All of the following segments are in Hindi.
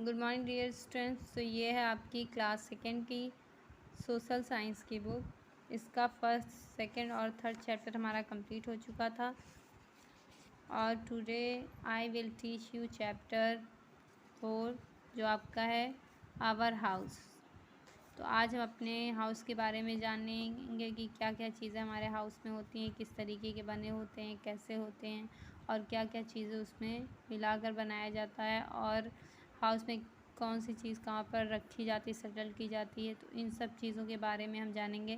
Good morning dear students. तो ये है आपकी क्लास सेकेंड की सोशल साइंस की बुक। इसका फर्स्ट, सेकेंड और थर्ड चैप्टर हमारा कंप्लीट हो चुका था और today I will teach you chapter 4 जो आपका है आवर हाउस। तो आज हम अपने हाउस के बारे में जानेंगे कि क्या क्या चीज़ें हमारे हाउस में होती हैं, किस तरीके के बने होते हैं, कैसे होते हैं और क्या क्या चीज़ें उसमें मिलाकर बनाया जाता है और हाउस में कौन सी चीज़ कहाँ पर रखी जाती है, सेटल की जाती है। तो इन सब चीज़ों के बारे में हम जानेंगे।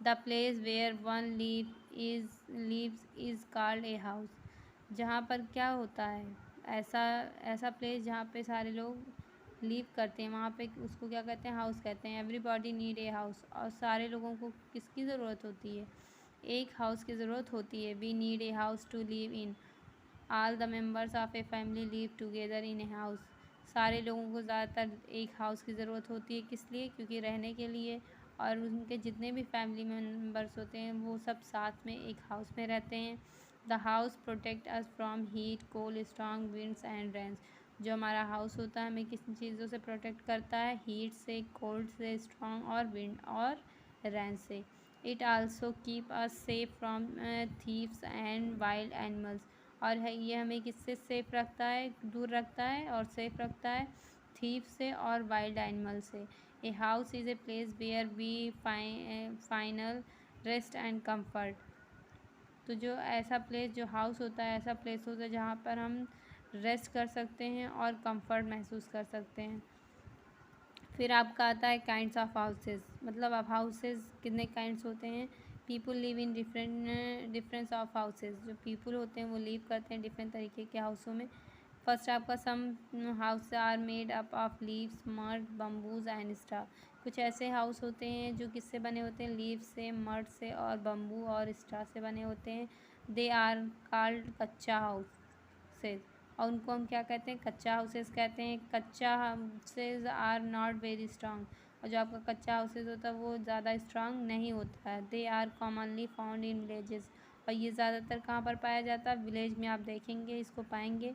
The place where one lives is called a house. जहाँ पर क्या होता है, ऐसा प्लेस जहाँ पे सारे लोग लीव करते हैं, वहाँ पे उसको क्या कहते हैं, हाउस कहते हैं। Everybody need a house. और सारे लोगों को किसकी ज़रूरत होती है, एक हाउस की ज़रूरत होती है। We need a house to live in. All the members of a family live together in a house. सारे लोगों को ज़्यादातर एक हाउस की ज़रूरत होती है। किस लिए? क्योंकि रहने के लिए। और उनके जितने भी फैमिली मेम्बर्स होते हैं वो सब साथ में एक हाउस में रहते हैं। The house protect us from heat, cold, strong winds and rains. जो हमारा हाउस होता है हमें किस चीज़ों से प्रोटेक्ट करता है? हीट से, कोल्ड से, स्ट्रॉन्ग और विंड और रेन से। It also keep us safe from thieves and wild animals. और है ये हमें किससे सेफ रखता है, दूर रखता है और सेफ रखता है? थीव से और वाइल्ड एनिमल से। A house is a place where we final rest and comfort. तो जो ऐसा प्लेस, जो हाउस होता है, ऐसा प्लेस होता है जहाँ पर हम रेस्ट कर सकते हैं और कंफर्ट महसूस कर सकते हैं। फिर आपका आता है काइंड्स ऑफ हाउसेस। मतलब अब हाउसेस कितने काइंड्स होते हैं? People live in difference of houses. जो पीपल होते हैं वो लिव करते हैं डिफरेंट तरीके के हाउसों में। फर्स्ट आपका some house are made up of leaves, mud, bamboos and straw. कुछ ऐसे हाउस होते हैं जो किससे बने होते हैं? लीव से, मड से और बम्बू और स्ट्रा से बने होते हैं। दे आर कॉल्ड कच्चा हाउसेज। और उनको हम क्या कहते हैं? कच्चा हाउसेस कहते हैं। Kutcha houses are not very strong. और जो आपका कच्चा हाउसेज होता है वो ज़्यादा स्ट्रांग नहीं होता है। They are commonly found in villages. और ये ज़्यादातर कहाँ पर पाया जाता है? विलेज में आप देखेंगे, इसको पाएंगे।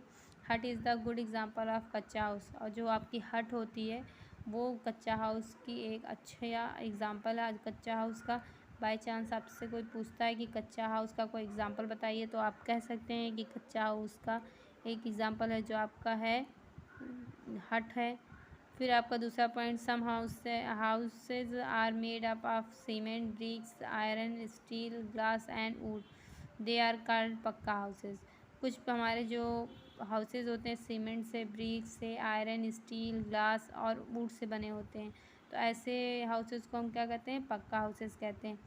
हट is the good example of कच्चा हाउस। और जो आपकी हट होती है वो कच्चा हाउस की एक अच्छा एग्जाम्पल है। कच्चा हाउस का बाय चांस आपसे कोई पूछता है कि कच्चा हाउस का कोई एग्जाम्पल बताइए, तो आप कह सकते हैं कि कच्चा हाउस का एक एग्जाम्पल है जो आपका है हट है। फिर आपका दूसरा point, some houses are made up of cement, bricks, iron, steel, glass and wood. They are called pucca houses. कुछ हमारे जो हाउसेज होते हैं सीमेंट से, ब्रिक्स से, आयरन, स्टील, ग्लास और वुड से बने होते हैं। तो ऐसे हाउसेज को हम क्या कहते हैं? पक्का हाउसेज कहते हैं।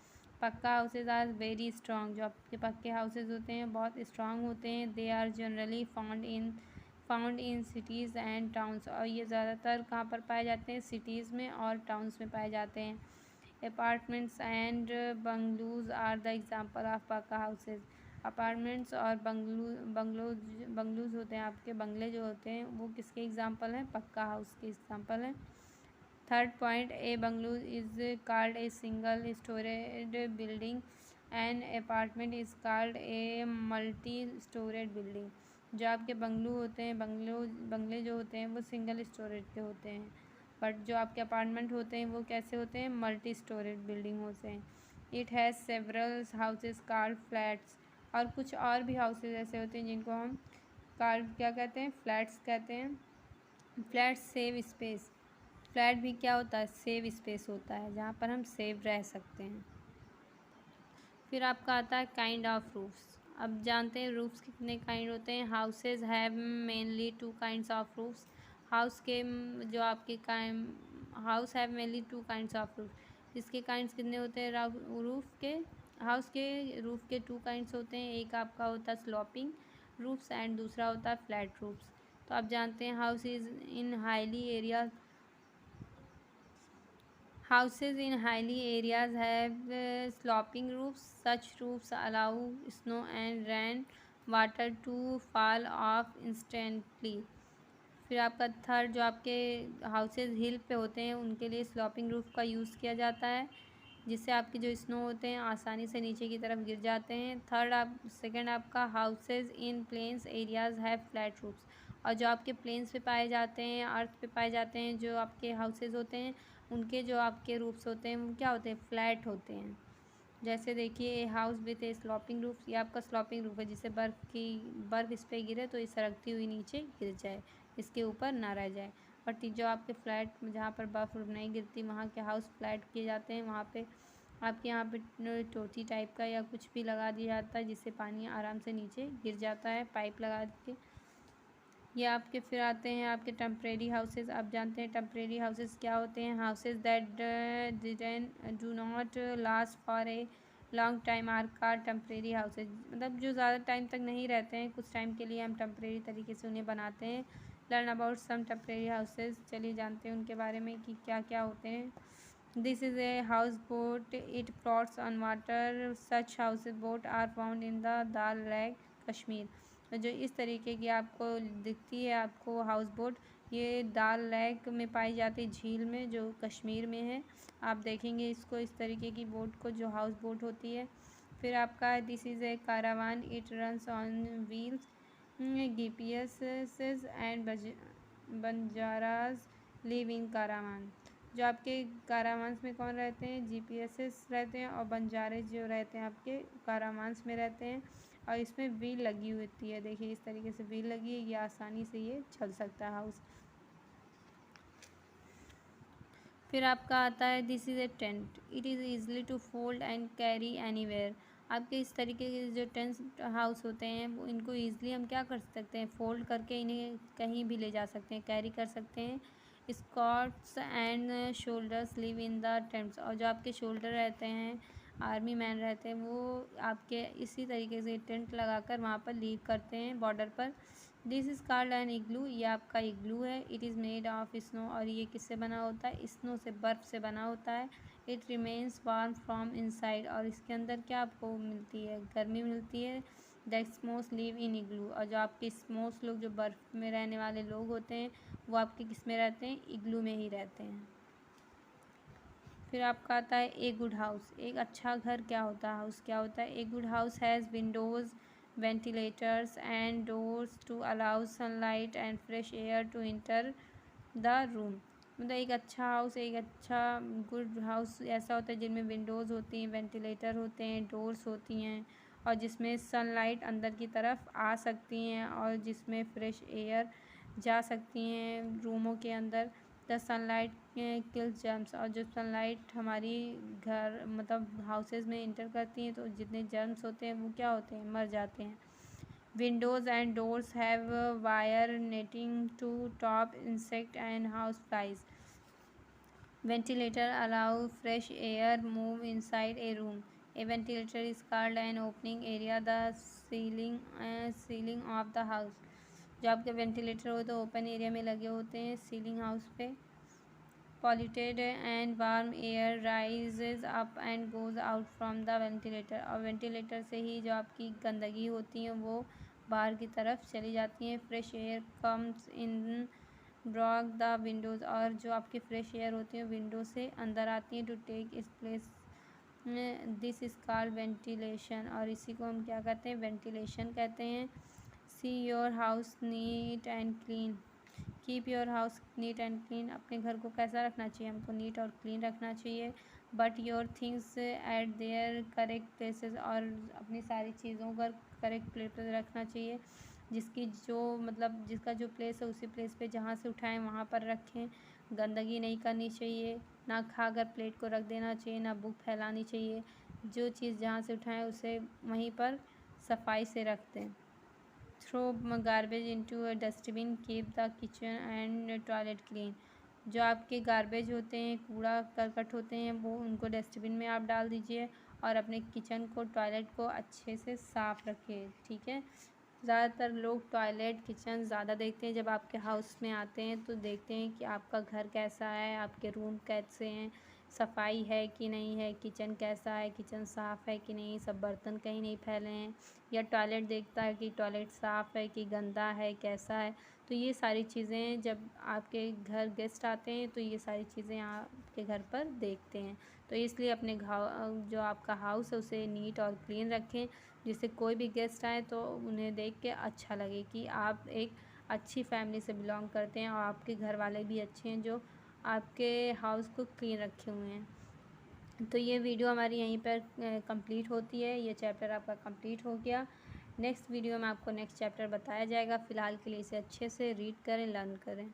पक्का हाउसेज आर वेरी स्ट्रॉन्ग। जो आपके पक्के हाउसेज होते हैं बहुत स्ट्रॉन्ग होते हैं। They are generally found in cities and towns. और ये ज़्यादातर कहाँ पर पाए जाते हैं? सिटीज़ में और टाउन्स में पाए जाते हैं। Apartments and bungalows are the example of pucca houses. Apartments और बंगलूज होते हैं, आपके बंगले जो होते हैं वो किसके एग्जाम्पल हैं? पक्का हाउस के एग्जाम्पल हैं। Third point, A bungalow is called a single storeyed building and apartment is called a multi storeyed building. जो आपके बंगलो होते हैं, बंगले जो होते हैं वो सिंगल स्टोरेज के होते हैं, बट जो आपके अपार्टमेंट होते हैं वो कैसे होते हैं? मल्टी स्टोरेज बिल्डिंग होते हैं। It has several houses called flats. और कुछ और भी हाउसेज ऐसे होते हैं जिनको हम कॉल्ड क्या कहते हैं? फ्लैट्स कहते हैं। Flat save space. फ्लैट भी क्या होता है? सेव स्पेस होता है, जहाँ पर हम सेव रह सकते हैं। फिर आपका आता है काइंड ऑफ रूफ्स। अब जानते हैं रूफ्स कितने काइंड होते हैं। Houses have mainly 2 kinds of roofs. House के जो आपके house have mainly 2 kinds of roof. इसके काइंड्स कितने होते हैं? रूफ के हाउस के रूफ के 2 काइंड्स होते हैं। एक आपका होता है स्लोपिंग रूफ्स एंड दूसरा होता है फ्लैट रूफ्स। तो आप जानते हैं houses in highly area Houses in hilly areas have sloping roofs. Such roofs allow snow and rain water to fall off instantly. फिर आपका थर्ड, जो आपके हाउसेज हिल पे होते हैं उनके लिए स्लॉपिंग रूफ का यूज़ किया जाता है, जिससे आपके जो स्नो होते हैं आसानी से नीचे की तरफ गिर जाते हैं। सेकंड आपका houses in plains areas have flat roofs. और जो आपके प्लेन्स पे पाए जाते हैं, अर्थ पे पाए जाते हैं जो आपके हाउसेज़ होते हैं, उनके जो आपके रूफ्स होते हैं वो क्या होते हैं, फ्लैट होते हैं। जैसे देखिए house with A sloping roof, ये आपका स्लॉपिंग रूफ है, जिससे बर्फ़ इस पे गिरे तो ये सरकती हुई नीचे गिर जाए, इसके ऊपर ना रह जाए। बट जो आपके फ्लैट जहाँ पर बर्फ़ नहीं गिरती वहाँ के हाउस फ्लैट किए जाते हैं, वहाँ पे आपके यहाँ पे टोटी टाइप का या कुछ भी लगा दिया जाता है जिससे पानी आराम से नीचे गिर जाता है, पाइप लगा के। ये आपके फिर आते हैं आपके टेम्परेरी हाउसेस। आप जानते हैं टेम्परेरी हाउसेस क्या होते हैं, houses that do not last for a long time are called temporary houses. मतलब जो ज़्यादा टाइम तक नहीं रहते हैं, कुछ टाइम के लिए हम टेम्परेरी तरीके से उन्हें बनाते हैं। Learn about some temporary houses, चलिए जानते हैं उनके बारे में कि क्या क्या होते हैं। This is a houseboat, it floats on water, such houseboat are found in the Dal lake Kashmir. तो जो इस तरीके की आपको दिखती है आपको हाउस बोट, ये दाल लेक में पाई जाती है, झील में, जो कश्मीर में है। आप देखेंगे इसको, इस तरीके की बोट को जो हाउस बोट होती है। फिर आपका this is a caravan, it runs on wheels, GPS and Banjaras live in caravan. जो आपके कारावांस में कौन रहते हैं, GPS रहते हैं, और बंजारे जो रहते हैं आपके कारावांस में रहते हैं। और इसमें व्हील लगी हुई होती है, देखिए इस तरीके से व्हील लगी है, ये आसानी से ये चल सकता है हाउस। फिर आपका आता है this is a tent, it is easily to fold and carry anywhere. आपके इस तरीके के जो टेंट हाउस होते हैं वो इनको ईजिली हम क्या कर सकते हैं, फोल्ड करके इन्हें कहीं भी ले जा सकते हैं, कैरी कर सकते हैं। Scouts and soldiers live in the tents, और जो आपके शोल्डर रहते हैं, आर्मी मैन रहते हैं, वो आपके इसी तरीके से टेंट लगाकर वहाँ पर लीव करते हैं बॉर्डर पर। दिस इज़ कॉल्ड एन इग्लू, ये आपका इग्लू है। It is made of snow, और ये किससे बना होता है, स्नो से, बर्फ़ से बना होता है। It remains warm from inside, और इसके अंदर क्या आपको मिलती है, गर्मी मिलती है। द एस्किमोस लिव इन इग्लू, और जो आपके एस्किमोस लोग, जो बर्फ़ में रहने वाले लोग होते हैं, वो आपके किस में रहते हैं, इग्लू में ही रहते हैं। फिर आपका आता है ए गुड हाउस, एक अच्छा घर क्या होता है, हाउस क्या होता है। A good house has Windows, ventilators and doors to allow sunlight and fresh air to enter the room। मतलब एक अच्छा हाउस, एक अच्छा गुड हाउस ऐसा होता है जिनमें विंडोज़ होती हैं, वेंटिलेटर होते हैं, डोर्स होती हैं, और जिसमें सनलाइट अंदर की तरफ आ सकती हैं, और जिसमें फ्रेश एयर जा सकती हैं रूमों के अंदर। द सनलाइट किल्स जर्म्स, और जो सनलाइट हमारी घर मतलब हाउसेज़ में इंटर करती हैं तो जितने जर्म्स होते हैं वो क्या होते हैं, मर जाते हैं। Windows and doors have wire netting to top insect and house flies. Ventilator allow fresh air move inside a room. A ventilator is called an opening area the ceiling of the house। जो आपके वेंटिलेटर हो तो ओपन एरिया में लगे होते हैं सीलिंग हाउस पे। Polluted and warm air rises up and goes out from the ventilator, और वेंटिलेटर से ही जो आपकी गंदगी होती है वो बाहर की तरफ चली जाती हैं। Fresh air comes in block the Windows, और जो आपकी फ्रेश एयर होती है विंडो से अंदर आती हैं टू टेक इस place. This is called ventilation, और इसी को हम क्या कहते हैं, वेंटिलेशन कहते हैं। See your house neat and clean, keep your house neat and clean, अपने घर को कैसा रखना चाहिए, हमको नीट और क्लीन रखना चाहिए। But your things at there correct places, और अपनी सारी चीज़ों का करेक्ट प्लेस पर रखना चाहिए, जिसकी जो मतलब जिसका जो प्लेस है उसी प्लेस पे जहाँ से उठाएं वहाँ पर रखें। गंदगी नहीं करनी चाहिए, ना खाकर प्लेट को रख देना चाहिए, ना बुक फैलानी चाहिए। जो चीज़ जहाँ से उठाएं उसे वहीं पर सफाई से रख दें। Throw garbage into a dustbin, keep the kitchen and toilet clean, जो आपके गार्बेज होते हैं, कूड़ा करकट होते हैं, वो उनको डस्टबिन में आप डाल दीजिए, और अपने किचन को, टॉयलेट को अच्छे से साफ़ रखिए, ठीक है। ज़्यादातर लोग टॉयलेट किचन ज़्यादा देखते हैं, जब आपके हाउस में आते हैं तो देखते हैं कि आपका घर कैसा है, आपके रूम कैसे हैं, सफाई है कि नहीं है, किचन कैसा है, किचन साफ़ है कि नहीं, सब बर्तन कहीं नहीं फैले हैं, या टॉयलेट देखता है कि टॉयलेट साफ़ है कि गंदा है, कैसा है। तो ये सारी चीज़ें जब आपके घर गेस्ट आते हैं तो ये सारी चीज़ें आपके घर पर देखते हैं। तो इसलिए अपने जो आपका हाउस है उसे नीट और क्लीन रखें, जिससे कोई भी गेस्ट आए तो उन्हें देख के अच्छा लगे कि आप एक अच्छी फैमिली से बिलोंग करते हैं और आपके घर वाले भी अच्छे हैं जो आपके हाउस को क्लीन रखे हुए हैं। तो ये वीडियो हमारी यहीं पर कंप्लीट होती है। ये चैप्टर आपका कंप्लीट हो गया। नेक्स्ट वीडियो में आपको नेक्स्ट चैप्टर बताया जाएगा। फ़िलहाल के लिए इसे अच्छे से रीड करें, लर्न करें।